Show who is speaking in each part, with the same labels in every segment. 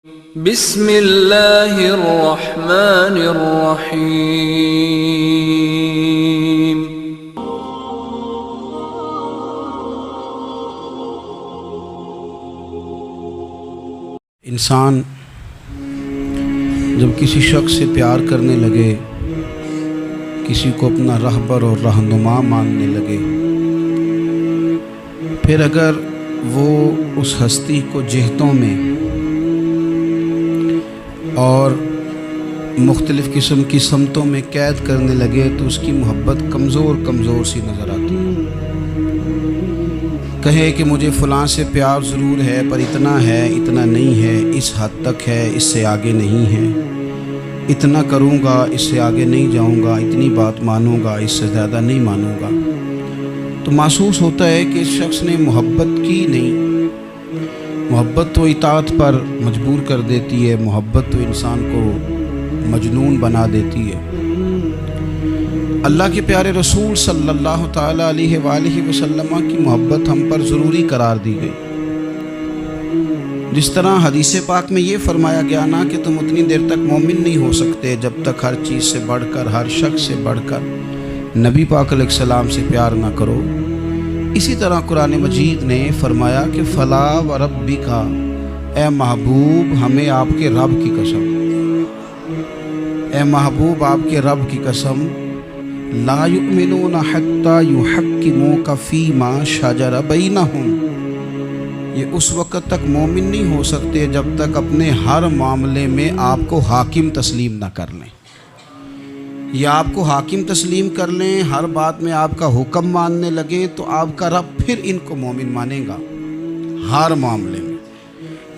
Speaker 1: بسم اللہ الرحمن الرحیم۔
Speaker 2: انسان جب کسی شخص سے پیار کرنے لگے، کسی کو اپنا رہبر اور رہنما ماننے لگے، پھر اگر وہ اس ہستی کو جہتوں میں اور مختلف قسم کی سمتوں میں قید کرنے لگے تو اس کی محبت کمزور سی نظر آتی ہے۔ کہے کہ مجھے فلاں سے پیار ضرور ہے، پر اتنا ہے، اتنا نہیں ہے، اس حد تک ہے، اس سے آگے نہیں ہے، اتنا کروں گا، اس سے آگے نہیں جاؤں گا، اتنی بات مانوں گا، اس سے زیادہ نہیں مانوں گا، تو محسوس ہوتا ہے کہ اس شخص نے محبت کی نہیں۔ محبت تو اطاعت پر مجبور کر دیتی ہے، محبت تو انسان کو مجنون بنا دیتی ہے۔ اللہ کے پیارے رسول صلی اللہ تعالیٰ علیہ وآلہ وسلم کی محبت ہم پر ضروری قرار دی گئی۔ جس طرح حدیث پاک میں یہ فرمایا گیا نا کہ تم اتنی دیر تک مومن نہیں ہو سکتے جب تک ہر چیز سے بڑھ کر، ہر شخص سے بڑھ کر نبی پاک علیہ السلام سے پیار نہ کرو، اسی طرح قرآن مجید نے فرمایا کہ فلا وربک، اے محبوب ہمیں آپ کے رب کی قسم، اے محبوب آپ کے رب کی قسم، لا یؤمنون حتی یحکموک فیما شجر بینہم، یہ اس وقت تک مومن نہیں ہو سکتے جب تک اپنے ہر معاملے میں آپ کو حاکم تسلیم نہ کر لیں۔ یا آپ کو حاکم تسلیم کر لیں، ہر بات میں آپ کا حکم ماننے لگیں تو آپ کا رب پھر ان کو مومن مانے گا۔ ہر معاملے میں،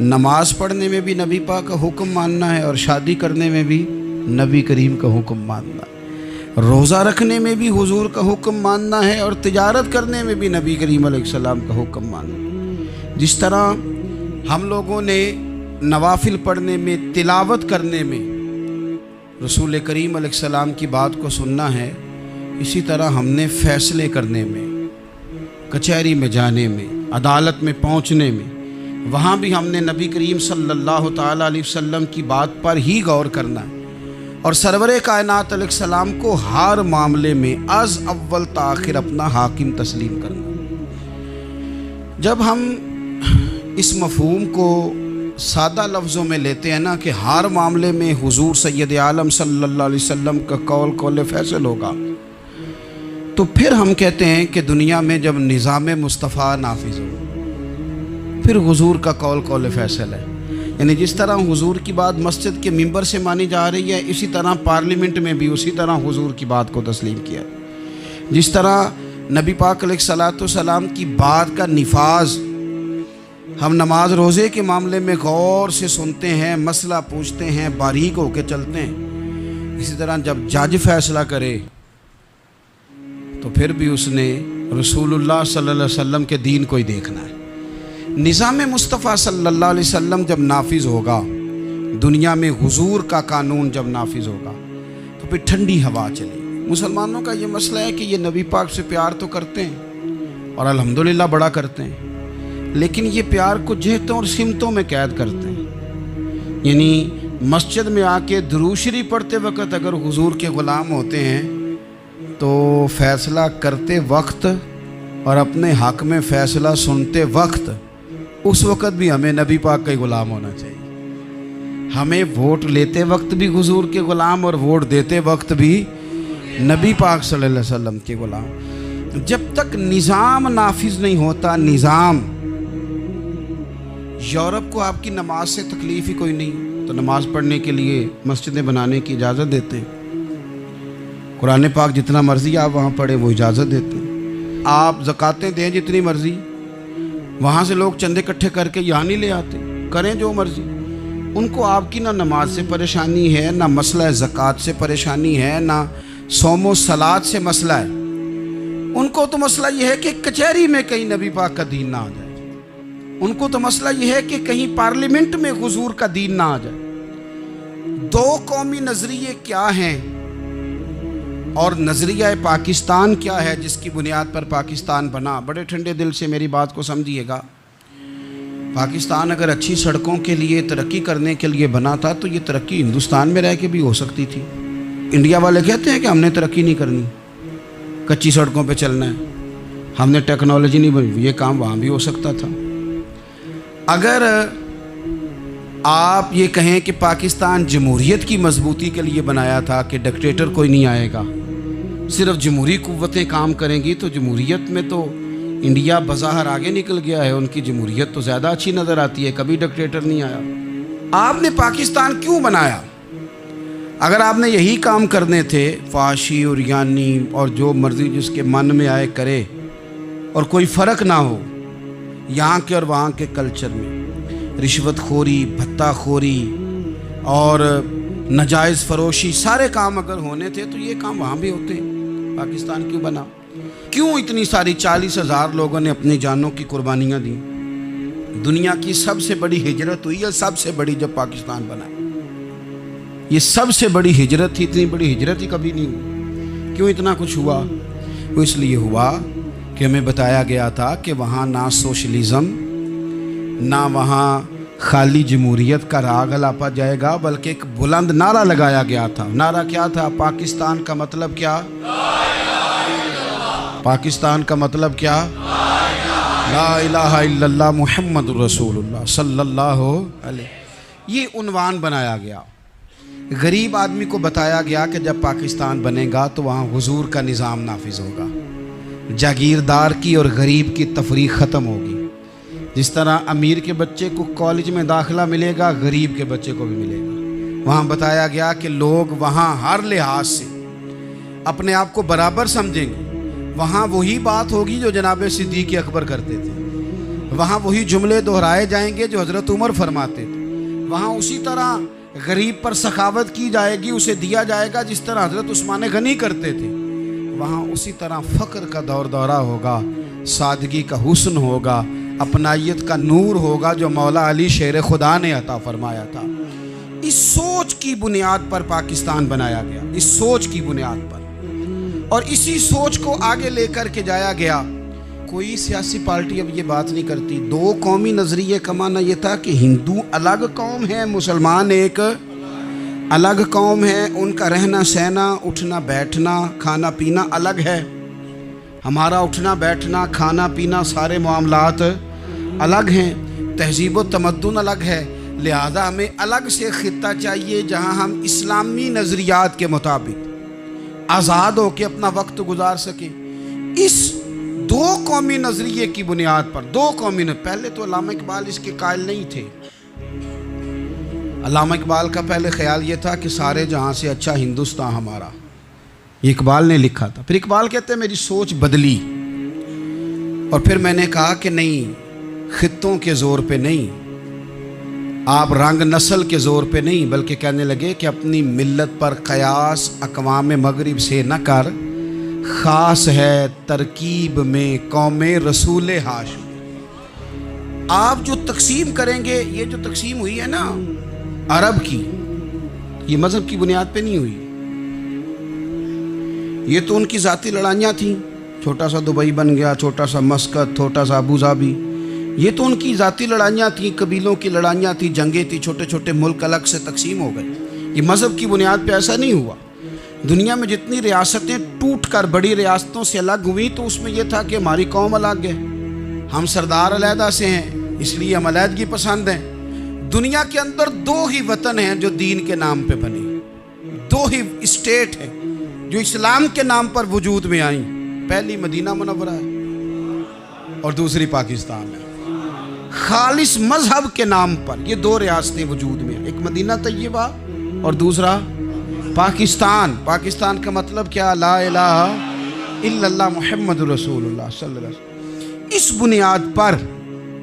Speaker 2: نماز پڑھنے میں بھی نبی پاک کا حکم ماننا ہے، اور شادی کرنے میں بھی نبی کریم کا حکم ماننا ہے، روزہ رکھنے میں بھی حضور کا حکم ماننا ہے، اور تجارت کرنے میں بھی نبی کریم علیہ السلام کا حکم ماننا ہے۔ جس طرح ہم لوگوں نے نوافل پڑھنے میں، تلاوت کرنے میں رسول کریم علیہ السلام کی بات کو سننا ہے، اسی طرح ہم نے فیصلے کرنے میں، کچہری میں جانے میں، عدالت میں پہنچنے میں، وہاں بھی ہم نے نبی کریم صلی اللہ تعالیٰ علیہ وسلم کی بات پر ہی غور کرنا ہے، اور سرور کائنات علیہ السلام کو ہر معاملے میں از اول تاخیر اپنا حاکم تسلیم کرنا۔ جب ہم اس مفہوم کو سادہ لفظوں میں لیتے ہیں نا کہ ہر معاملے میں حضور سید عالم صلی اللہ علیہ وسلم کا قول فیصل ہوگا، تو پھر ہم کہتے ہیں کہ دنیا میں جب نظام مصطفیٰ نافذ ہو پھر حضور کا قول فیصل ہے۔ یعنی جس طرح حضور کی بات مسجد کے ممبر سے مانی جا رہی ہے، اسی طرح پارلیمنٹ میں بھی اسی طرح حضور کی بات کو تسلیم کیا۔ جس طرح نبی پاک علیہ الصلاۃ والسلام کی بات کا نفاذ ہم نماز روزے کے معاملے میں غور سے سنتے ہیں، مسئلہ پوچھتے ہیں، باریک ہو کے چلتے ہیں، اسی طرح جب جج فیصلہ کرے تو پھر بھی اس نے رسول اللہ صلی اللہ علیہ وسلم کے دین کو ہی دیکھنا ہے۔ نظام مصطفیٰ صلی اللہ علیہ وسلم جب نافذ ہوگا، دنیا میں حضور کا قانون جب نافذ ہوگا، تو پھر ٹھنڈی ہوا چلے۔ مسلمانوں کا یہ مسئلہ ہے کہ یہ نبی پاک سے پیار تو کرتے ہیں اور الحمدللہ بڑا کرتے ہیں، لیکن یہ پیار کو جہتوں اور سمتوں میں قید کرتے ہیں۔ یعنی مسجد میں آ کے درود شریف پڑھتے وقت اگر حضور کے غلام ہوتے ہیں تو فیصلہ کرتے وقت اور اپنے حق میں فیصلہ سنتے وقت، اس وقت بھی ہمیں نبی پاک کا ہی غلام ہونا چاہیے۔ ہمیں ووٹ لیتے وقت بھی حضور کے غلام، اور ووٹ دیتے وقت بھی نبی پاک صلی اللہ علیہ وسلم کے غلام۔ جب تک نظام نافذ نہیں ہوتا، نظام، یورپ کو آپ کی نماز سے تکلیف ہی کوئی نہیں، تو نماز پڑھنے کے لیے مسجدیں بنانے کی اجازت دیتے ہیں، قرآن پاک جتنا مرضی آپ وہاں پڑھیں وہ اجازت دیتے ہیں، آپ زکاتیں دیں جتنی مرضی، وہاں سے لوگ چندے اکٹھے کر کے یہاں نہیں لے آتے، کریں جو مرضی۔ ان کو آپ کی نہ نماز سے پریشانی ہے، نہ مسئلہ زکوٰۃ سے پریشانی ہے، نہ صوم و صلات سے مسئلہ ہے، ان کو تو مسئلہ یہ ہے کہ کچہری میں کہیں نبی پاک کا دین نہ آ جائے، ان کو تو مسئلہ یہ ہے کہ کہیں پارلیمنٹ میں حضور کا دین نہ آ جائے۔ دو قومی نظریے کیا ہیں اور نظریہ پاکستان کیا ہے جس کی بنیاد پر پاکستان بنا؟ بڑے ٹھنڈے دل سے میری بات کو سمجھیے گا۔ پاکستان اگر اچھی سڑکوں کے لیے ترقی کرنے کے لیے بنا تھا تو یہ ترقی ہندوستان میں رہ کے بھی ہو سکتی تھی۔ انڈیا والے کہتے ہیں کہ ہم نے ترقی نہیں کرنی، کچی سڑکوں پہ چلنا ہے، ہم نے ٹیکنالوجی نہیں بنی، یہ کام وہاں بھی ہو سکتا تھا۔ اگر آپ یہ کہیں کہ پاکستان جمہوریت کی مضبوطی کے لیے بنایا تھا کہ ڈکٹیٹر کوئی نہیں آئے گا، صرف جمہوری قوتیں کام کریں گی، تو جمہوریت میں تو انڈیا بظاہر آگے نکل گیا ہے، ان کی جمہوریت تو زیادہ اچھی نظر آتی ہے، کبھی ڈکٹیٹر نہیں آیا۔ آپ نے پاکستان کیوں بنایا؟ اگر آپ نے یہی کام کرنے تھے، فحاشی اور یانی اور جو مرضی جس کے من میں آئے کرے، اور کوئی فرق نہ ہو یہاں کے اور وہاں کے کلچر میں، رشوت خوری، بھتہ خوری اور ناجائز فروشی، سارے کام اگر ہونے تھے تو یہ کام وہاں بھی ہوتے ہیں۔ پاکستان کیوں بنا؟ کیوں اتنی ساری 40,000 لوگوں نے اپنی جانوں کی قربانیاں دیں؟ دنیا کی سب سے بڑی ہجرت ہوئی ہے، سب سے بڑی، جب پاکستان بنا۔ یہ سب سے بڑی ہجرت تھی، اتنی بڑی ہجرت ہی کبھی نہیں ہوئی۔ کیوں اتنا کچھ ہوا؟ وہ اس لیے ہوا کہ ہمیں بتایا گیا تھا کہ وہاں نہ سوشلزم، نہ وہاں خالی جمہوریت کا راگ الاپا جائے گا، بلکہ ایک بلند نعرہ لگایا گیا تھا۔ نعرہ کیا تھا؟ پاکستان کا مطلب کیا؟ پاکستان کا مطلب کیا؟ لا الہ الا اللہ محمد رسول اللہ صلی اللہ علیہ۔ یہ عنوان بنایا گیا۔ غریب آدمی کو بتایا گیا کہ جب پاکستان بنے گا تو وہاں حضور کا نظام نافذ ہوگا، جاگیردار کی اور غریب کی تفریق ختم ہوگی۔ جس طرح امیر کے بچے کو کالج میں داخلہ ملے گا، غریب کے بچے کو بھی ملے گا۔ وہاں بتایا گیا کہ لوگ وہاں ہر لحاظ سے اپنے آپ کو برابر سمجھیں گے۔ وہاں وہی بات ہوگی جو جناب صدیق اکبر کرتے تھے، وہاں وہی جملے دہرائے جائیں گے جو حضرت عمر فرماتے تھے، وہاں اسی طرح غریب پر سخاوت کی جائے گی، اسے دیا جائے گا جس طرح حضرت عثمان غنی کرتے تھے، وہاں اسی طرح فقر کا دور دورہ ہوگا، سادگی کا حسن ہوگا، اپنائیت کا نور ہوگا جو مولا علی شیر خدا نے عطا فرمایا تھا۔ اس سوچ کی بنیاد پر پاکستان بنایا گیا، اس سوچ کی بنیاد پر، اور اسی سوچ کو آگے لے کر کے جایا گیا۔ کوئی سیاسی پارٹی اب یہ بات نہیں کرتی۔ دو قومی نظریے کا معنی یہ تھا کہ ہندو الگ قوم ہے، مسلمان ایک الگ قوم ہے، ان کا رہنا سہنا، اٹھنا بیٹھنا، کھانا پینا الگ ہے، ہمارا اٹھنا بیٹھنا، کھانا پینا، سارے معاملات الگ ہیں، تہذیب و تمدن الگ ہے، لہذا ہمیں الگ سے خطہ چاہیے جہاں ہم اسلامی نظریات کے مطابق آزاد ہو کے اپنا وقت گزار سکیں۔ اس دو قومی نظریے کی بنیاد پر، دو قومی پہلے تو علامہ اقبال اس کے قائل نہیں تھے۔ علامہ اقبال کا پہلے خیال یہ تھا کہ سارے جہاں سے اچھا ہندوستان ہمارا، یہ اقبال نے لکھا تھا۔ پھر اقبال کہتے ہیں میری سوچ بدلی، اور پھر میں نے کہا کہ نہیں، خطوں کے زور پہ نہیں، آپ رنگ نسل کے زور پہ نہیں، بلکہ کہنے لگے کہ اپنی ملت پر قیاس اقوام مغرب سے نہ کر، خاص ہے ترکیب میں قوم رسول ہاشم۔ آپ جو تقسیم کریں گے، یہ جو تقسیم ہوئی ہے نا عرب کی، یہ مذہب کی بنیاد پہ نہیں ہوئی، یہ تو ان کی ذاتی لڑائیاں تھیں، چھوٹا سا دبئی بن گیا، چھوٹا سا مسقط، چھوٹا سا ابو ظبی، یہ تو ان کی ذاتی لڑائیاں تھیں، قبیلوں کی لڑائیاں تھیں، جنگیں تھیں، چھوٹے چھوٹے ملک الگ سے تقسیم ہو گئے۔ یہ مذہب کی بنیاد پہ ایسا نہیں ہوا۔ دنیا میں جتنی ریاستیں ٹوٹ کر بڑی ریاستوں سے الگ ہوئی تو اس میں یہ تھا کہ ہماری قوم الگ ہے، ہم سردار علیحدہ سے ہیں، اس لیے ہم علیحدگی پسند ہیں۔ دنیا کے اندر دو ہی وطن ہیں جو دین کے نام پہ بنے، دو ہی اسٹیٹ ہیں جو اسلام کے نام پر وجود میں آئیں، پہلی مدینہ منورہ ہے اور دوسری پاکستان ہے۔ خالص مذہب کے نام پر یہ دو ریاستیں وجود میں ہیں، ایک مدینہ طیبہ اور دوسرا پاکستان۔ پاکستان کا مطلب کیا؟ لا الہ الا اللہ محمد رسول اللہ صلی اللہ علیہ وسلم۔ اس بنیاد پر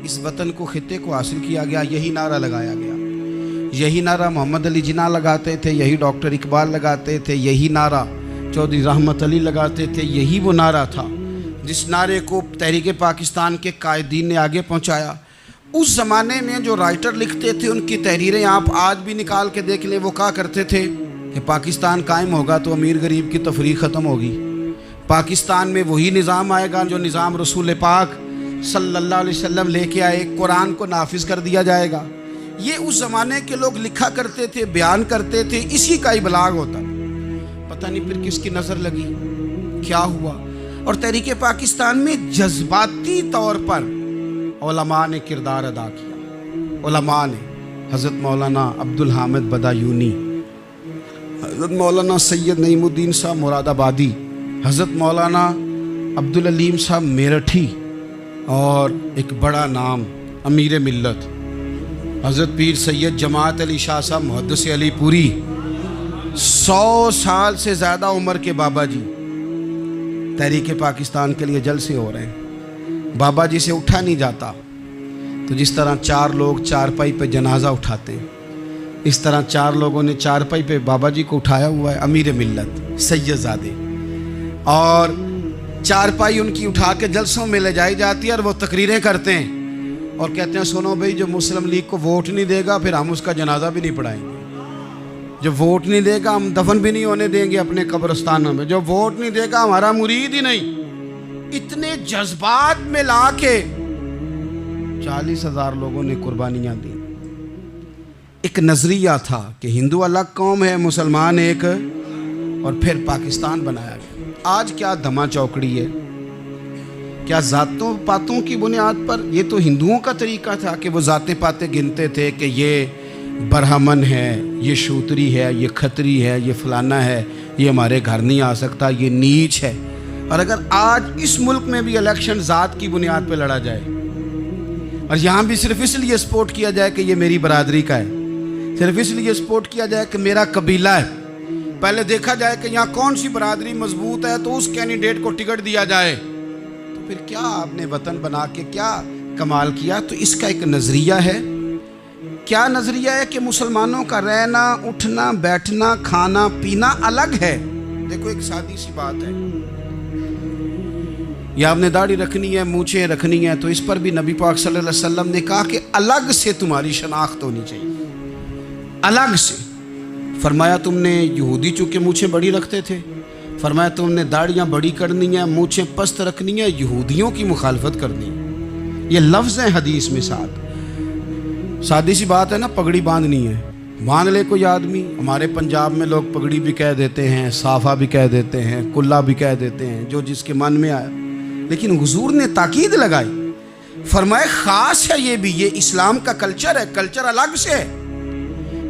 Speaker 2: اس وطن کو، خطے کو حاصل کیا گیا، یہی نعرہ لگایا گیا، یہی نعرہ محمد علی جناح لگاتے تھے، یہی ڈاکٹر اقبال لگاتے تھے، یہی نعرہ چودھری رحمت علی لگاتے تھے، یہی وہ نعرہ تھا جس نعرے کو تحریک پاکستان کے قائدین نے آگے پہنچایا۔ اس زمانے میں جو رائٹر لکھتے تھے ان کی تحریریں آپ آج بھی نکال کے دیکھ لیں، وہ کہا کرتے تھے کہ پاکستان قائم ہوگا تو امیر غریب کی تفریق ختم ہوگی، پاکستان میں وہی نظام آئے گا جو نظام رسول پاک صلی اللہ علیہ وسلم لے کے آئے, قرآن کو نافذ کر دیا جائے گا. یہ اس زمانے کے لوگ لکھا کرتے تھے, بیان کرتے تھے, اسی کا ابلاغ ہوتا. پتہ نہیں پھر کس کی نظر لگی, کیا ہوا, اور تحریک پاکستان میں جذباتی طور پر علماء نے کردار ادا کیا. علماء نے حضرت مولانا عبدالحامد بدایونی, حضرت مولانا سید نعیم الدین صاحب مراد آبادی, حضرت مولانا عبدالعلیم صاحب میرٹھی, اور ایک بڑا نام امیر ملت حضرت پیر سید جماعت علی شاہ صاحب محدث علی پوری, 100 سال سے زیادہ عمر کے بابا جی تحریک پاکستان کے لیے جلسے ہو رہے ہیں. بابا جی سے اٹھا نہیں جاتا, تو جس طرح 4 لوگ چارپائی پہ جنازہ اٹھاتے ہیں, اس طرح 4 لوگوں نے چارپائی پہ بابا جی کو اٹھایا ہوا ہے, امیر ملت سید زادے, اور چارپائی ان کی اٹھا کے جلسوں میں لے جائی جاتی ہے, اور وہ تقریریں کرتے ہیں اور کہتے ہیں سنو بھائی, جو مسلم لیگ کو ووٹ نہیں دے گا پھر ہم اس کا جنازہ بھی نہیں پڑھائیں گے, جو ووٹ نہیں دے گا ہم دفن بھی نہیں ہونے دیں گے اپنے قبرستانوں میں, جو ووٹ نہیں دے گا ہمارا مرید ہی نہیں. اتنے جذبات میں لا کے 40,000 لوگوں نے قربانیاں دی. ایک نظریہ تھا کہ ہندو الگ قوم ہے, مسلمان ایک, اور پھر پاکستان بنایا گیا. آج کیا دھما چوکڑی ہے, کیا ذاتوں پاتوں کی بنیاد پر. یہ تو ہندوؤں کا طریقہ تھا کہ وہ ذاتیں پاتیں گنتے تھے کہ یہ برہمن ہے, یہ شوتری ہے, یہ کھتری ہے, یہ فلانا ہے, یہ ہمارے گھر نہیں آ سکتا, یہ نیچ ہے. اور اگر آج اس ملک میں بھی الیکشن ذات کی بنیاد پہ لڑا جائے, اور یہاں بھی صرف اس لیے سپورٹ کیا جائے کہ یہ میری برادری کا ہے, صرف اس لیے سپورٹ کیا جائے کہ میرا قبیلہ ہے, پہلے دیکھا جائے کہ یہاں کون سی برادری مضبوط ہے تو اس کینڈیڈیٹ کو ٹکٹ دیا جائے, تو پھر کیا آپ نے وطن بنا کے کیا کمال کیا. تو اس کا ایک نظریہ ہے. کیا نظریہ ہے کہ مسلمانوں کا رہنا, اٹھنا, بیٹھنا, کھانا پینا الگ ہے. دیکھو ایک سادی سی بات ہے, یا آپ نے داڑھی رکھنی ہے, مونچھیں رکھنی ہے, تو اس پر بھی نبی پاک صلی اللہ علیہ وسلم نے کہا کہ الگ سے تمہاری شناخت ہونی چاہیے, الگ سے. فرمایا تم نے یہودی چونکہ مونچھیں بڑی رکھتے تھے, فرمایا تم نے داڑیاں بڑی کرنی ہیں, مونچھیں پست رکھنی ہیں, یہودیوں کی مخالفت کرنی ہے. یہ لفظ ہیں حدیث میں ساتھ. سادی سی بات ہے نا, پگڑی باندھنی ہے, باندھ لے کوئی آدمی. ہمارے پنجاب میں لوگ پگڑی بھی کہہ دیتے ہیں, صافہ بھی کہہ دیتے ہیں, کلا بھی کہہ دیتے ہیں, جو جس کے من میں آیا. لیکن حضور نے تاکید لگائی, فرمایا خاص ہے یہ بھی, یہ اسلام کا کلچر ہے, کلچر الگ سے ہے.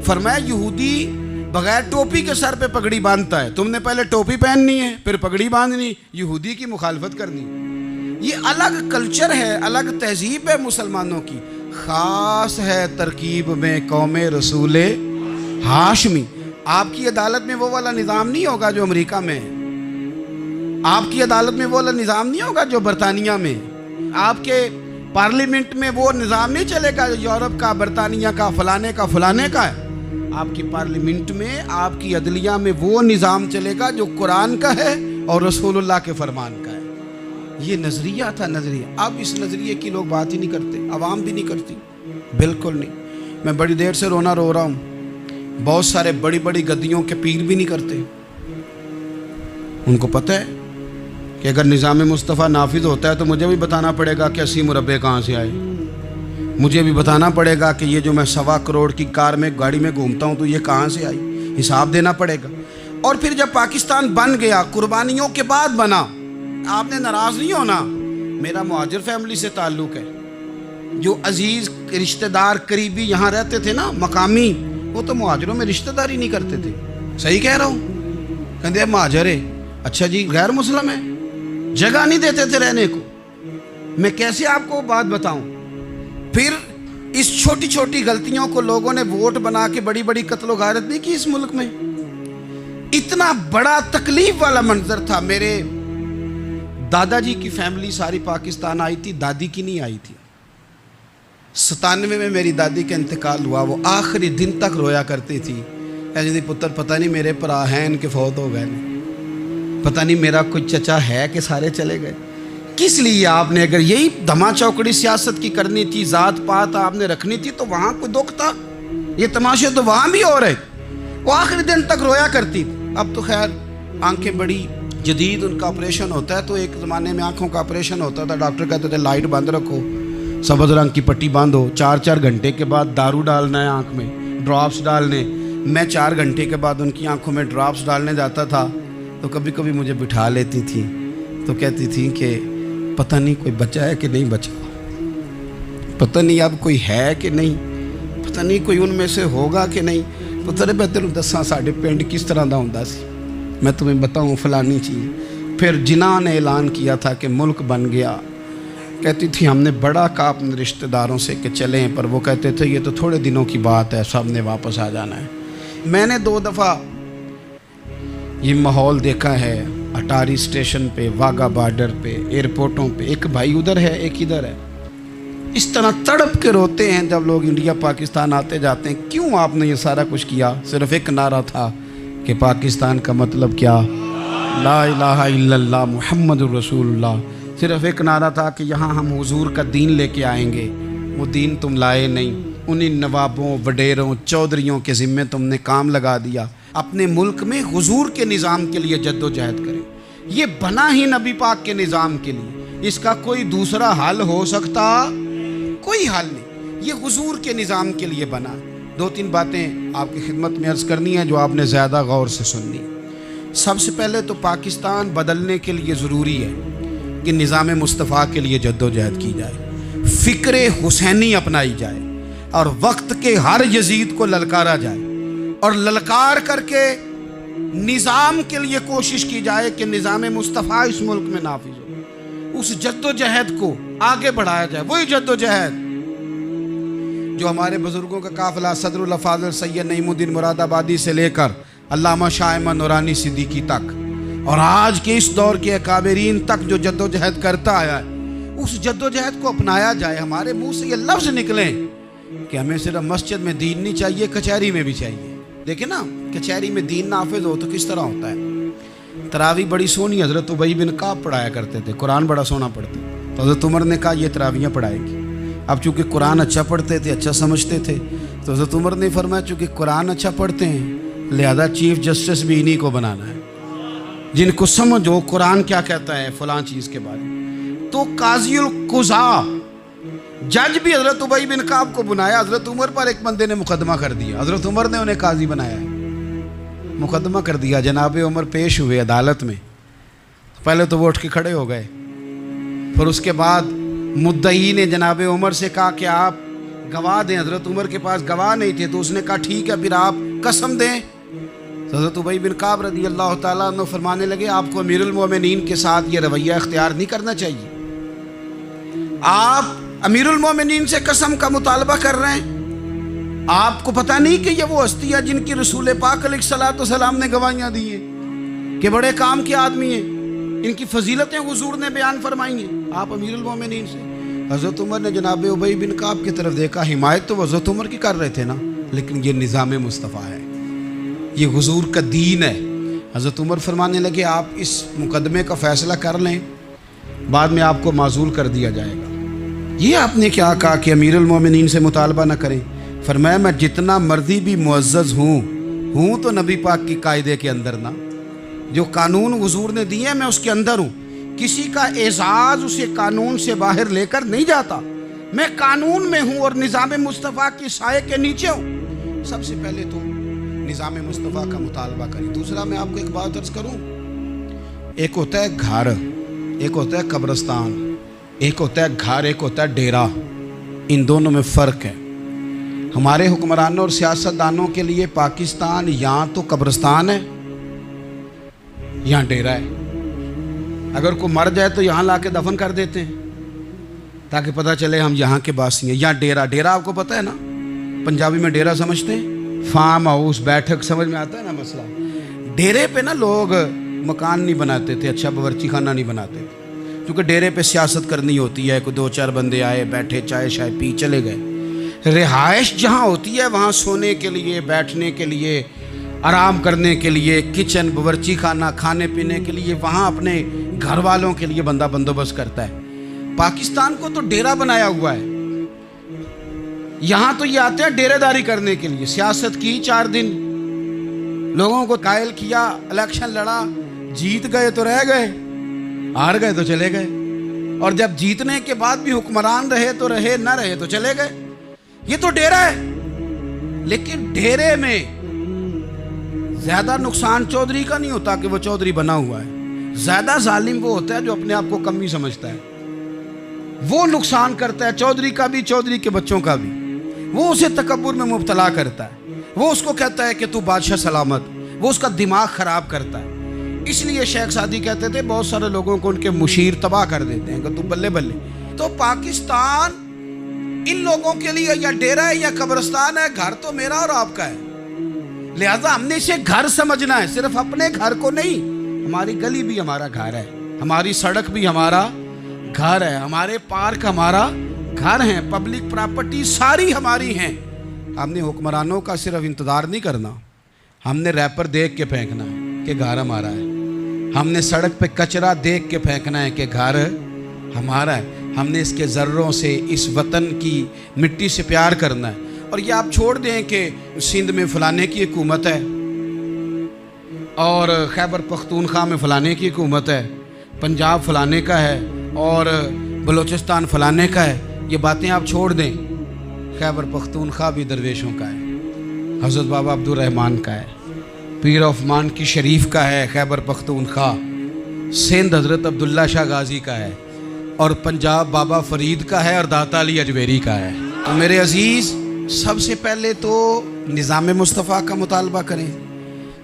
Speaker 2: فرمایا یہودی بغیر ٹوپی کے سر پہ پگڑی باندھتا ہے, تم نے پہلے ٹوپی پہننی ہے پھر پگڑی باندھنی, یہودی کی مخالفت کرنی. یہ الگ کلچر ہے, الگ تہذیب ہے مسلمانوں کی. خاص ہے ترکیب میں قوم رسول ہاشمی. آپ کی عدالت میں وہ والا نظام نہیں ہوگا جو امریکہ میں ہے, آپ کی عدالت میں وہ والا نظام نہیں ہوگا جو برطانیہ میں, آپ کے پارلیمنٹ میں وہ نظام نہیں چلے گا جو یورپ کا, برطانیہ کا, فلانے کا فلانے کا ہے. آپ کی پارلیمنٹ میں, آپ کی عدلیہ میں وہ نظام چلے گا جو قرآن کا ہے اور رسول اللہ کے فرمان کا ہے. یہ نظریہ تھا, نظریہ. اب اس نظریے کی لوگ بات ہی نہیں کرتے, عوام بھی نہیں کرتی, بالکل نہیں. میں بڑی دیر سے رو رہا ہوں. بہت سارے بڑی بڑی گدیوں کے پیر بھی نہیں کرتے. ان کو پتہ ہے کہ اگر نظام مصطفیٰ نافذ ہوتا ہے تو مجھے بھی بتانا پڑے گا کہ 80 مربع کہاں سے آئے, مجھے بھی بتانا پڑے گا کہ یہ جو میں 1.25 کروڑ کی کار میں گاڑی میں گھومتا ہوں تو یہ کہاں سے آئی, حساب دینا پڑے گا. اور پھر جب پاکستان بن گیا, قربانیوں کے بعد بنا, آپ نے ناراض نہیں ہونا, میرا مہاجر فیملی سے تعلق ہے. جو عزیز رشتہ دار قریبی یہاں رہتے تھے نا, مقامی, وہ تو مہاجروں میں رشتہ داری نہیں کرتے تھے. صحیح کہہ رہا ہوں, کہتے ہیں مہاجر ہے, اچھا جی غیر مسلم ہے, جگہ نہیں دیتے تھے رہنے کو. میں کیسے آپ کو بات بتاؤں. پھر اس چھوٹی چھوٹی غلطیوں کو لوگوں نے ووٹ بنا کے بڑی بڑی قتل و غارت نہیں کی اس ملک میں. اتنا بڑا تکلیف والا منظر تھا. میرے دادا جی کی فیملی ساری پاکستان آئی تھی, دادی کی نہیں آئی تھی. 97 میں میری دادی کا انتقال ہوا. وہ آخری دن تک رویا کرتی تھی, ایسے جی پتر پتہ نہیں میرے پرا ہیں ان کے فوت ہو گئے, پتہ نہیں میرا کوئی چچا ہے کہ سارے چلے گئے. کس لیے آپ نے, اگر یہی دھما چوکڑی سیاست کی کرنی تھی, ذات پات آپ نے رکھنی تھی, تو وہاں کوئی دکھ تھا. یہ تماشے تو وہاں بھی ہو رہے. وہ آخری دن تک رویا کرتی تھی. اب تو خیر آنکھیں بڑی जदीद उनका ऑपरेशन होता है, तो एक ज़माने में आँखों का ऑपरेशन होता था, डॉक्टर कहते थे लाइट बंद रखो, सब्ज़ रंग की पट्टी बांध हो, 4-4 घंटे के बाद दारू डालना है आँख में, ड्रॉप्स डालने। मैं 4 घंटे के बाद उनकी आँखों में ड्रॉप्स डालने जाता था, तो कभी कभी मुझे बिठा लेती थी, तो कहती थी कि पता नहीं कोई बचा है कि नहीं बचा, पता नहीं अब कोई है कि नहीं, पता नहीं कोई उनमें से होगा कि नहीं। तो तेरे मैं तेनों दसा साढ़े पिंड किस तरह का होंदा सी, मैं तुम्हें बताऊँ फलानी चीज़। फिर जिन्ना ने ऐलान किया था कि मुल्क बन गया, कहती थी हमने बड़ा कहा अपने रिश्तेदारों से कि चलें, पर वो कहते थे ये तो थोड़े दिनों की बात है, सब ने वापस आ जाना है। मैंने 2 दफ़ा ये माहौल देखा है, अटारी स्टेशन पे, वाघा बॉर्डर पे, एयरपोर्टों पे, एक भाई उधर है एक इधर है, इस तरह तड़प के रोते हैं जब लोग इंडिया पाकिस्तान आते जाते हैं। क्यों आपने ये सारा कुछ किया? सिर्फ एक नारा था कि पाकिस्तान का मतलब क्या, ला इलाहा इल्लल्लाह मुहम्मदुर रसूलुल्लाह। सिर्फ एक नारा था कि यहाँ हम हुजूर का दीन लेके आएंगे। वो दीन तुम लाए नहीं, उन्हीं नवाबों, वडेरों, चौधरियों के ज़िम्मे तुमने काम लगा दिया। अपने मुल्क में हुजूर के निज़ाम के लिए जद्दोजहद करें। ये बना ही नबी पाक के निज़ाम के लिए, इसका कोई दूसरा हल हो सकता? कोई हल नहीं, ये हुजूर के निज़ाम के लिए बना। 2-3 बातें आपकी खिदमत में अर्ज़ करनी है जो आपने ज़्यादा गौर से सुननी। सबसे पहले तो पाकिस्तान बदलने के लिए ज़रूरी है कि निज़ाम मुस्तफ़ा के लिए जद्दोजहद की जाए, फ़िक्र हुसैनी अपनाई जाए और वक्त के हर यजीद को ललकारा जाए, और ललकार करके निज़ाम के लिए कोशिश की जाए कि निज़ाम मुस्तफ़ा इस मुल्क में नाफिज हो। उस जद्दोजहद को आगे बढ़ाया जाए। वही जद्दोजहद जो हमारे बुजुर्गों का काफिला सदरुल अफाज़िल सैयद नईमुद्दीन मुरादाबादी से लेकर अल्लामा शाह अहमद नूरानी सिद्दीकी तक, और आज के इस दौर के अकाबरीन तक जो जद्दोजहद करता आया है, उस जद्दोजहद को अपनाया जाए। हमारे मुंह से ये लफ्ज़ निकलें कि हमें सिर्फ मस्जिद में दीन नहीं चाहिए, कचहरी में भी चाहिए। देखिए ना, कचहरी में दीन नाफिज हो तो किस तरह होता है। तरावी बड़ी सोनी हज़रत उबई बिन काब पढ़ाया करते थे, कुरान बड़ा सोना पढ़ते, तो हज़रत उमर ने कहा ये तरावियाँ पढ़ाएगी। अब चूँकि कुरान अच्छा पढ़ते थे, अच्छा समझते थे, तो हज़रत उमर ने फरमाया चूँकि कुरान अच्छा पढ़ते हैं लिहाजा चीफ जस्टिस भी इन्हीं को बनाना है, जिनको समझ हो कुरान क्या कहता है फ़लाँ चीज़ के बारे में। तो काज़ीउल कुज़ा जज भी हज़रत उबई बिन काब को बनाया। हज़रत उमर पर एक बंदे ने मुकदमा कर दिया, हज़रत उमर ने उन्हें काजी बनाया है, मुकदमा कर दिया। जनाब उमर पेश हुए अदालत में, पहले तो वो उठ के खड़े हो गए, फिर उसके बाद मुद्दई ने जनाब उमर से कहा कि आप गवाह दें। हज़रत उमर के पास गवाह नहीं थे, तो उसने कहा ठीक है फिर आप कसम दें। तो हज़रत उबई बिन काब रज़ी अल्लाह ताला अन्हु फरमाने लगे आपको अमीरुल मोमिनीन के साथ ये रवैया इख्तियार नहीं करना चाहिए। आप अमीरुल मोमिनीन से कसम का मुतालबा कर रहे हैं, आपको पता नहीं कि ये वो हस्ती है जिनकी रसूल पाक अलैहिस्सलातु वस्सलाम ने गवाहियाँ दी हैं कि बड़े काम के आदमी हैं, इनकी फजीलतें हुजूर ने बयान फरमाई हैं। आप अमीरुल मोमिनीन से। हज़रत उमर ने जनाब उबई बिन काब की तरफ देखा, हिमायत तो हज़रत उमर की कर रहे थे ना, लेकिन ये निज़ाम मुस्तफ़ा है, ये हुजूर का दीन है। हज़रत उमर फरमाने लगे आप इस मुकदमे का फ़ैसला कर लें, बाद में आपको माजूल कर दिया जाएगा। ये आपने क्या कहा कि अमीरुल मोमिनीन से मुतालबा न करें? फरमाया मैं जितना मर्जी भी मुअज़्ज़ज़ हूँ तो नबी पाक की कायदे के अंदर ना, जो कानून हुजूर ने दिए मैं उसके अंदर हूँ। किसी का एजाज़ उसे कानून से बाहर लेकर नहीं जाता, मैं कानून में हूँ और निज़ाम मुस्तफ़ा की साए के नीचे हूँ। सबसे पहले तो निज़ाम मुस्तफ़ा का मुतालबा करें। दूसरा मैं आपको एक बात अर्ज़ करूँ, एक होता है घर, एक होता है कब्रिस्तान, एक होता है घर, एक होता है डेरा। इन दोनों में फ़र्क है। हमारे हुक्मरानों और सियासतदानों के लिए पाकिस्तान यहाँ तो कब्रिस्तान है, यहाँ डेरा है। अगर कोई मर जाए तो यहाँ ला के दफन कर देते हैं ताकि पता चले हम यहाँ के वासी हैं। यहाँ डेरा, डेरा आपको पता है ना, पंजाबी में डेरा समझते हैं, फार्म हाउस, बैठक, समझ में आता है ना मसला। डेरे पे ना लोग मकान नहीं बनाते थे, अच्छा बावर्ची खाना नहीं बनाते थे, क्योंकि डेरे पे सियासत करनी होती है। कोई 2-4 बंदे आए, बैठे, चाय शाय पी, चले गए। रिहाइश जहाँ होती है वहाँ सोने के लिए, बैठने के लिए, आराम करने के लिए, किचन, बावर्ची खाना, खाने पीने के लिए, वहाँ अपने घर वालों के लिए बंदा बंदोबस्त करता है। पाकिस्तान को तो डेरा बनाया हुआ है। यहाँ तो ये आते हैं डेरेदारी करने के लिए। सियासत की 4 दिन, लोगों को कायल किया, इलेक्शन लड़ा, जीत गए तो रह गए, हार गए तो चले गए, और जब जीतने के बाद भी हुक्मरान रहे तो रहे, ना रहे तो चले गए। ये तो डेरा है। लेकिन डेरे में ज्यादा नुकसान चौधरी का नहीं होता कि वो चौधरी बना हुआ है, ज्यादा जालिम वो होता है जो अपने आप को कमी समझता है। वो नुकसान करता है चौधरी का भी, चौधरी के बच्चों का भी। वो उसे तकब्बुर में मुब्तला करता है, वो उसको कहता है कि तू बादशाह सलामत, वो उसका दिमाग खराब करता है। इसलिए शेख सादी कहते थे बहुत सारे लोगों को उनके मुशीर तबाह कर देते हैं कि तू बल्ले बल्ले। तो पाकिस्तान इन लोगों के लिए या डेरा है या कब्रिस्तान है, घर तो मेरा और आपका है। लिहाजा हमने इसे घर समझना है, सिर्फ अपने घर को नहीं। हमारी गली भी हमारा घर है, हमारी सड़क भी हमारा घर है, हमारे पार्क हमारा घर है, पब्लिक प्रॉपर्टी सारी हमारी हैं। हमने हुक्मरानों का सिर्फ इंतजार नहीं करना, हमने रैपर देख के फेंकना है कि घर हमारा है। हमने सड़क पे कचरा देख के फेंकना है कि घर हमारा है। हमने इसके ज़र्रों से, इस वतन की मिट्टी से प्यार करना है। और ये आप छोड़ दें कि सिंध में फलाने की हुकूमत है और खैबर पख्तूनख्वा में फलाने की हुकूमत है, पंजाब फलाने का है और बलूचिस्तान फलाने का है। ये बातें आप छोड़ दें। खैबर पख्तूनख्वा भी दरवेशों का है, हज़रत बाबा अब्दुल रहमान का है, पीर ऑफ मान की शरीफ का है खैबर पख्तूनख्वा, सिंध हज़रत अब्दुल्ला शाह गाजी का है, और पंजाब बाबा फरीद का है और दाता अली अजमेरी का है। तो मेरे अजीज़, सबसे पहले तो निज़ाम मुस्तफ़ा का मुतालबा करें,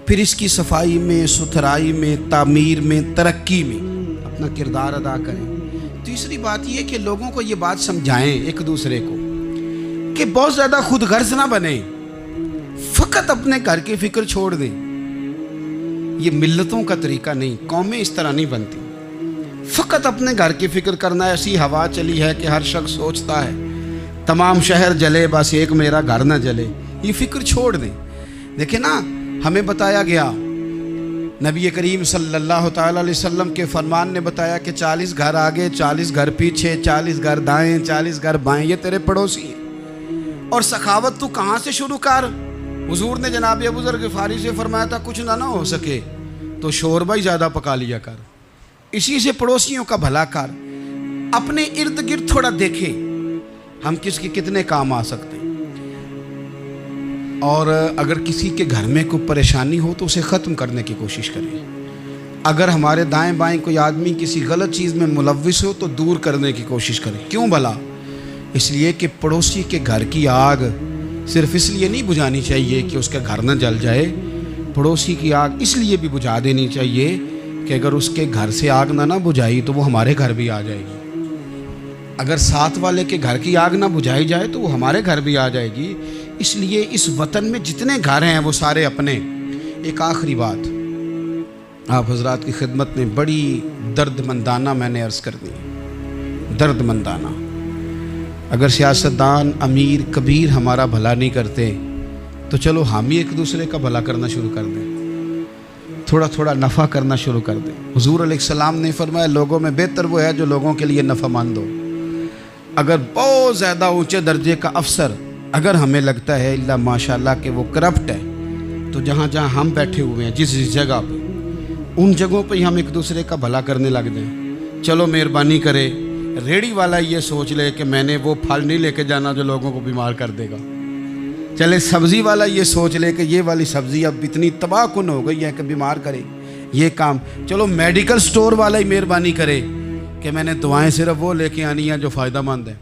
Speaker 2: फिर इसकी सफाई में, सुथराई में, तामीर में, तरक्की में अपना किरदार अदा करें। तीसरी बात यह कि लोगों को ये बात समझाएं एक दूसरे को कि बहुत ज़्यादा खुद गर्ज ना बने, फ़कत अपने घर की फ़िक्र छोड़ दें। ये मिल्लतों का तरीका नहीं, कौमें इस तरह नहीं बनती। फ़कत अपने घर की फ़िक्र करना। ऐसी हवा चली है कि हर शख्स सोचता है तमाम शहर जले, बस एक मेरा घर न जले। ये फ़िक्र छोड़ दें। देखें ना, हमें बताया गया, नबी करीम सल्लल्लाहु ताला अलैहि वसल्लम के फरमान ने बताया कि 40 घर आगे, 40 घर पीछे, 40 घर दाएं, 40 घर बाएं, ये तेरे पड़ोसी हैं। और सखावत तू कहाँ से शुरू कर? हुजूर ने जनाब अबू ज़र ग़िफ़ारी से फरमाया था, कुछ ना हो सके तो शोरबा ही ज़्यादा पका लिया कर, इसी से पड़ोसियों का भला कर। अपने इर्द गिर्द थोड़ा देखें हम किसके कितने काम आ सकते हैं। और अगर किसी के घर में कोई परेशानी हो तो उसे ख़त्म करने की कोशिश करें। अगर हमारे दाएं बाएं कोई आदमी किसी गलत चीज़ में मुलव्विस हो तो दूर करने की कोशिश करें। क्यों भला? इसलिए कि पड़ोसी के घर की आग सिर्फ इसलिए नहीं बुझानी चाहिए कि उसका घर न जल जाए, पड़ोसी की आग इसलिए भी बुझा देनी चाहिए कि अगर उसके घर से आग ना बुझाई तो वो हमारे घर भी आ जाएगी। अगर साथ वाले के घर की आग ना बुझाई जाए तो वो हमारे घर भी आ जाएगी। इसलिए इस वतन में जितने घर हैं वो सारे अपने। एक आखिरी बात आप हजरात की खिदमत में बड़ी दर्दमंदाना मैंने अर्ज़ कर दी, दर्दमंदाना। अगर सियासतदान अमीर कबीर हमारा भला नहीं करते तो चलो हम ही एक दूसरे का भला करना शुरू कर दें, थोड़ा थोड़ा नफ़ा करना शुरू कर दें। हुजूर अलैहिस्सलाम ने फरमाया, लोगों में बेहतर वो है जो लोगों के लिए नफ़ामंद हो। अगर बहुत ज़्यादा ऊंचे दर्जे का अफसर अगर हमें लगता है इल्ला माशाल्लाह कि वो करप्ट है, तो जहाँ जहाँ हम बैठे हुए हैं जिस जगह पे, उन जगहों पे ही हम एक दूसरे का भला करने लग जाएं। चलो मेहरबानी करे, रेड़ी वाला ये सोच ले कि मैंने वो फल नहीं लेके जाना जो लोगों को बीमार कर देगा। चले सब्ज़ी वाला ये सोच ले कि ये वाली सब्ज़ी अब इतनी तबाहकुन हो गई है कि बीमार करे ये काम। चलो मेडिकल स्टोर वाला ही मेहरबानी करे कि मैंने दवाएं सिर्फ वो लेके आनी हैं जो फ़ायदेमंद है,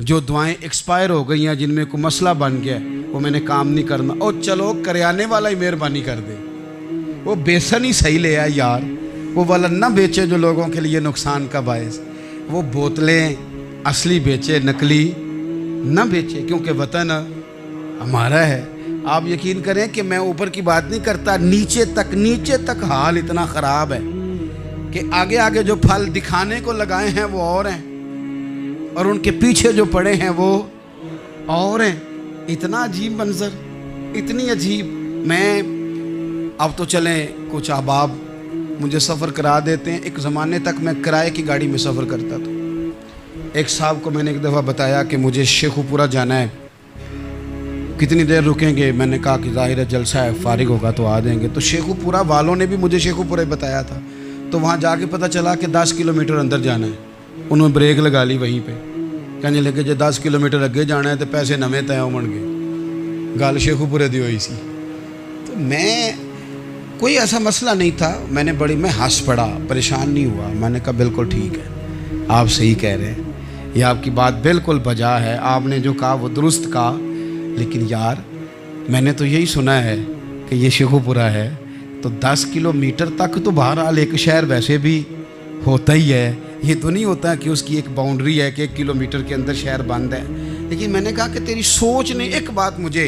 Speaker 2: जो दवाएं एक्सपायर हो गई हैं, जिनमें कोई मसला बन गया वो मैंने काम नहीं करना। और चलो करियाने वाला ही मेहरबानी कर दे, वो बेसन ही सही ले आए यार, वो वाला ना बेचे जो लोगों के लिए नुकसान का बायस। वो बोतलें असली बेचे, नकली ना बेचे, क्योंकि वतन हमारा है। आप यकीन करें कि मैं ऊपर की बात नहीं करता, नीचे तक हाल इतना ख़राब है कि आगे आगे जो फल दिखाने को लगाए हैं वो और हैं और उनके पीछे जो पड़े हैं वो और हैं। इतना अजीब मंजर, इतनी अजीब। मैं अब तो चलें कुछ अहबाब मुझे सफ़र करा देते हैं। एक ज़माने तक मैं किराए की गाड़ी में सफ़र करता था। एक साहब को मैंने एक दफ़ा बताया कि मुझे शेखुपुरा जाना है, कितनी देर रुकेंगे? मैंने कहा कि ज़ाहिर है जलसा है, फारिग होगा तो आ जाएंगे। तो शेखुपुरा वालों ने भी मुझे शेखुपुरा ही बताया था, तो वहाँ जाके पता चला कि 10 किलोमीटर अंदर जाना है। उन्होंने ब्रेक लगा ली वहीं पे, कहने लगे जो 10 किलोमीटर अगे जाना है तो पैसे नवे तय होणगे। गल शेखुपुरे दी हुई सी। तो मैं, कोई ऐसा मसला नहीं था, मैं हंस पड़ा, परेशान नहीं हुआ। मैंने कहा बिल्कुल ठीक है, आप सही कह रहे हैं, ये आपकी बात बिल्कुल बजा है, आपने जो कहा वो दुरुस्त कहा। लेकिन यार मैंने तो यही सुना है कि ये शेखुपुरा है, तो 10 किलोमीटर तक तो बहरहाल एक शहर वैसे भी होता ही है। ये तो नहीं होता कि उसकी एक बाउंड्री है कि 1 किलोमीटर के अंदर शहर बंद है। लेकिन मैंने कहा कि तेरी सोच ने, एक बात मुझे,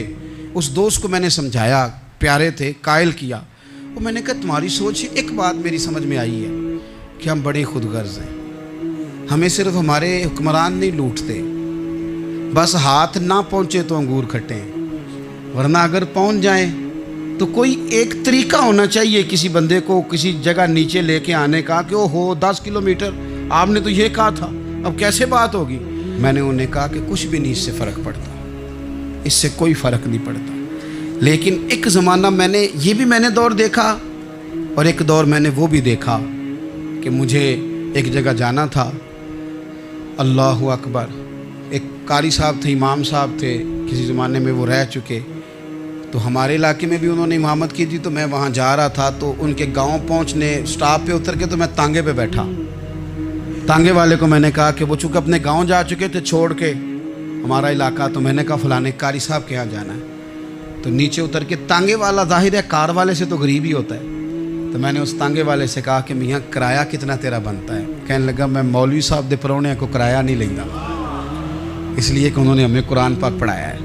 Speaker 2: उस दोस्त को मैंने समझाया, प्यारे थे, कायल किया। और मैंने कहा तुम्हारी सोच से एक बात मेरी समझ में आई है कि हम बड़े खुदगर्ज हैं। हमें सिर्फ हमारे हुक्मरान नहीं लूटते, बस हाथ ना पहुँचे तो अंगूर खट्टे हैं, वरना अगर पहुँच जाएं तो कोई एक तरीका होना चाहिए किसी बंदे को किसी जगह नीचे लेके आने का कि ओ हो 10 किलोमीटर आपने तो ये कहा था, अब कैसे बात होगी? मैंने उन्हें कहा कि कुछ भी नहीं इससे फ़र्क पड़ता, इससे कोई फ़र्क नहीं पड़ता। लेकिन एक ज़माना मैंने दौर देखा, और एक दौर मैंने वो भी देखा कि मुझे एक जगह जाना था। अल्लाहु अकबर, एक कारी साहब थे, इमाम साहब थे, किसी ज़माने में वो रह चुके, तो हमारे इलाके में भी उन्होंने इमामत की थी। तो मैं वहाँ जा रहा था, तो उनके गांव पहुँचने स्टॉप पे उतर के तो मैं तांगे पे बैठा। तांगे वाले को मैंने कहा कि वो चूँकि अपने गांव जा चुके थे छोड़ के हमारा इलाका, तो मैंने कहा फ़लाने कारी साहब के यहाँ जाना है। तो नीचे उतर के, तांगे वाला ज़ाहिर है कार वाले से तो गरीब ही होता है, तो मैंने उस तांगे वाले से कहा कि मियाँ किराया कितना तेरा बनता है? कहने लगा मैं मौलवी साहब दे परौने को किराया नहीं लेंदा, इसलिए कि उन्होंने हमें कुरान पाक पढ़ाया है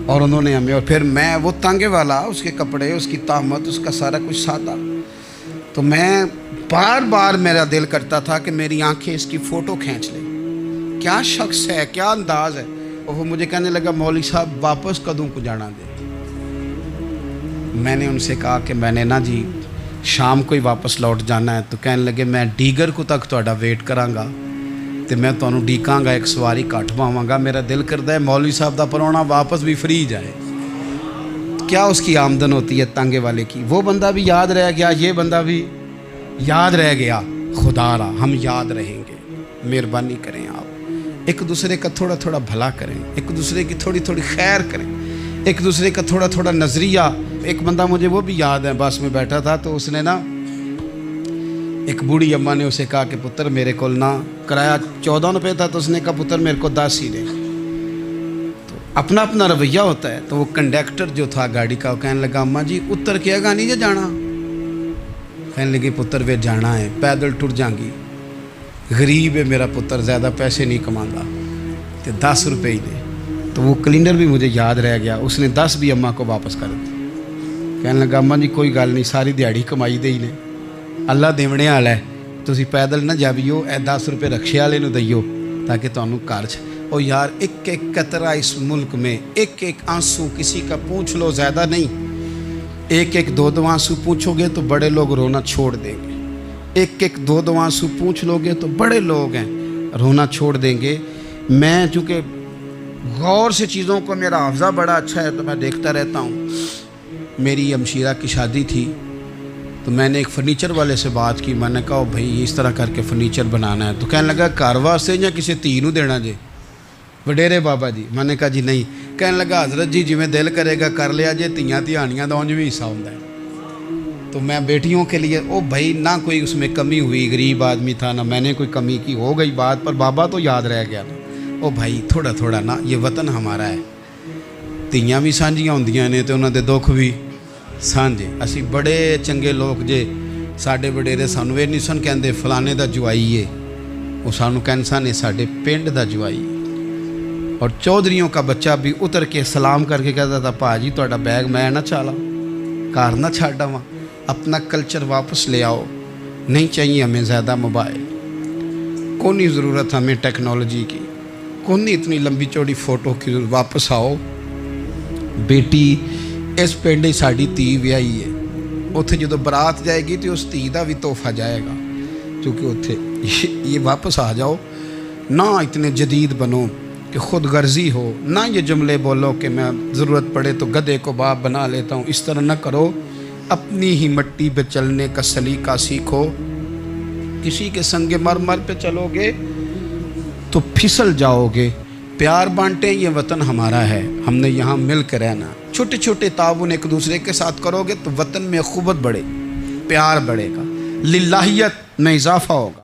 Speaker 2: और उन्होंने हमें। और फिर मैं, वो तांगे वाला, उसके कपड़े, उसकी तामत, उसका सारा कुछ सादा, तो मैं बार बार मेरा दिल करता था कि मेरी आंखें इसकी फ़ोटो खींच लें, क्या शख्स है, क्या अंदाज़ है। और वो मुझे कहने लगा मौलवी साहब वापस कदों को जाना दे। मैंने उनसे कहा कि मैंने ना जी शाम को ही वापस लौट जाना है। तो कहने लगे मैं डीगर को तक तुहाडा वेट करांगा तो मैं तुहानू डीकांगा, एक सवारी घट पावांगा। मेरा दिल करता है मौलवी साहब का परौना वापस भी फ्री जाए। क्या उसकी आमदन होती है तांगे वाले की। वो बंदा भी याद रह गया, ये बंदा भी याद रह गया। खुदा रहा हम याद रहेंगे। मेहरबानी करें आप, एक दूसरे का थोड़ा थोड़ा भला करें, एक दूसरे की थोड़ी थोड़ी खैर करें, एक दूसरे का थोड़ा थोड़ा नज़रिया। एक बंदा मुझे वो भी याद है, बस में बैठा था तो उसने ना, एक बूढ़ी अम्मा ने उसे कहा कि पुत्र मेरे को ना किराया 14 रुपये था, तो उसने कहा पुत्र मेरे को 10 ही दे। तो अपना अपना रवैया होता है। तो वो कंडक्टर जो था गाड़ी का, वो कहने लगा अम्मा जी उतर के आगा नहीं जाना। कहने लगी पुत्र वे जाना है, पैदल टुर जाएंगी, गरीब है मेरा पुत्र, ज़्यादा पैसे नहीं कमाता, तो 10 रुपये ही दे। तो वो क्लीनर भी मुझे याद रह गया, उसने 10 भी अम्मा को वापस कर दिए। कहने लगा अम्मा जी कोई गल नहीं, सारी दिहाड़ी कमाई दे ही ने, अल्लाह देवने वाला है, तुसी पैदल ना जावियो, ए 10 रुपये रक्शे वाले नूं दईओ ताकि तुहानू घर च। और यार एक एक कतरा इस मुल्क में, एक एक आंसू किसी का पूछ लो, ज़्यादा नहीं, एक एक दो दो आंसू पूछोगे तो बड़े लोग रोना छोड़ देंगे। एक एक दो दो आंसू पूछ लोगे तो बड़े लोग हैं रोना छोड़ देंगे। मैं चूँकि गौर से चीज़ों को, मेरा हाफ़ज़ा बड़ा अच्छा है तो मैं देखता रहता हूँ। मेरी अमशीरा की शादी थी तो मैंने एक फ़र्नीचर वाले से बात की। मैंने कहा भाई इस तरह करके फ़र्नीचर बनाना है। तो कहने लगा घर वास्ते या किसी धी नूं देना जे वडेरे बाबा जी। मैंने कहा जी नहीं। कहने लगा हज़रत जी जिमें दिल करेगा कर लिया जे, धियाँ धियानियाँ का उंज भी हिस्सा होता है। तो मैं बेटियों के लिए, ओ भाई ना कोई उसमें कमी हुई, गरीब आदमी था ना मैंने कोई कमी की, हो गई बात, पर बाबा तो याद रह गया ना। ओ भाई थोड़ा थोड़ा ना, ये वतन हमारा है, धियाँ भी सांझियाँ होंदियां ने तो उन्होंने दुख भी सांझे। असी बड़े चंगे लोग जे, साडे वडेरे सानू ये नहीं सन कहते फलाने दा जवाई है, वो सानू कहते सन साडे पिंड दा जवाई है। और चौधरीयों का बच्चा भी उतर के सलाम करके कहता था भाजी तुहाडा बैग मैं ना चाला, घर ना छाड़ आवां, अपना कल्चर वापस ले आओ। नहीं चाहिए हमें ज़्यादा मोबाइल, कौन नहीं ज़रूरत हमें टेक्नोलॉजी की, कौन नहीं इतनी लंबी चौड़ी फ़ोटो की, वापस आओ। बेटी इस पिंड ही साड़ी धी विआही है, उत्थे जो बरात जाएगी तो उस धी का भी तोहफा जाएगा, क्योंकि उत्थे ये वापस आ जाओ ना, इतने जदीद बनो। کہ خود غرضی ہو، نہ یہ جملے بولو کہ میں ضرورت پڑے تو گدھے کو باپ بنا لیتا ہوں، اس طرح نہ کرو۔ اپنی ہی مٹی پہ چلنے کا سلیقہ سیکھو۔ کسی کے سنگ مرمر پہ چلو گے تو پھسل جاؤ گے۔ پیار بانٹیں، یہ وطن ہمارا ہے، ہم نے یہاں مل کے رہنا۔ چھوٹے چھوٹے تعاون ایک دوسرے کے ساتھ کرو گے تو وطن میں اخوت بڑھے، پیار بڑھے گا، للہیت میں اضافہ ہوگا۔